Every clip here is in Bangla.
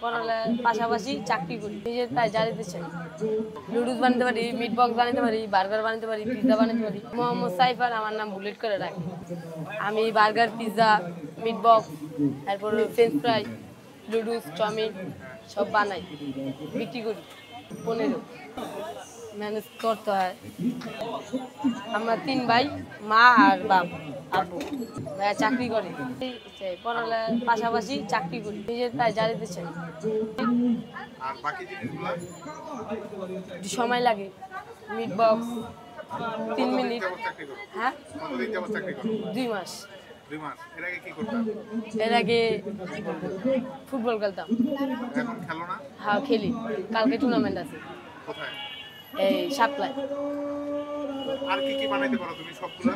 পড়ালেখার পাশাপাশি চাকরি করি, নিজের পায়ে দাঁড়াতে চাই। নুডলস বানাতে পারি, মিট বক্স বানাতে পারি, বার্গার বানাতে পারি, পিৎজা বানাতে পারি। মোহাম্মদ সাইফার, আমার নাম বুলেট করে রাখি। আমি বার্গার, পিৎজা, মিট বক্স, তারপর ফ্রেঞ্চ ফ্রাই, নুডলস, চাউমিন সব বানাই, বিক্রি করি। 15 ম্যানেজ করতে হয়। আমরা 3 ভাই, মা আর বাপ, আব্বু। ভাইয়া চাকরি করে, পড়ালেখার পাশাপাশি চাকরি করি, নিজের পায়ে দাঁড়াতে চাই। আর বাকি জিনিসগুলো সময় লাগে। Meat box 3 minute. চাকরি করো? হ্যাঁ, কতদিন যাবত চাকরি করো? 2 মাস। 2 মাস। এর আগে কি করতাম? এর আগে ফুটবল খেলতাম। এখন খেলো না? হ্যাঁ, খেলি। কালকে টুর্নামেন্ট আছে কোথায়? এই সাপ্লায়। আর কি কি বানাইতে পারো তুমি সবগুলা?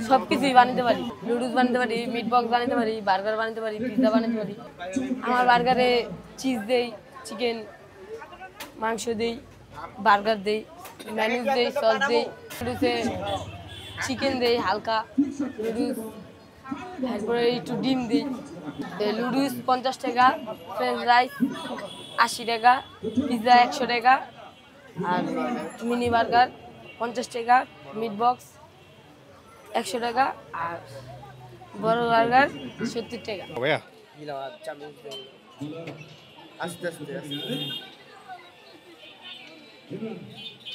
সবকিছুই বানাতে পারি। নুডলস বানাতে পারি, মিট বক্স বানাতে পারি, বার্গার বানাতে পারি, পিৎজা বানাতে পারি। আমার বার্গারে চিজ দেই, চিকেন, মাংস দেই, বার্গার দেই, ম্যানিউজ দেই, সস দেই। নুডলসে চিকেন দেই হালকা, নুডলস, তারপরে একটু ডিম দিই। নুডলস 50 টাকা, ফ্রেঞ্চ রাইস 80 টাকা, পিৎজা 100 টাকা, আর মিনি বার্গার 50 টাকা, মিট বক্স 100 টাকা, আর বড় বার্গার 70 টাকা। ভাইয়া আস্তে আস্তে আস্তে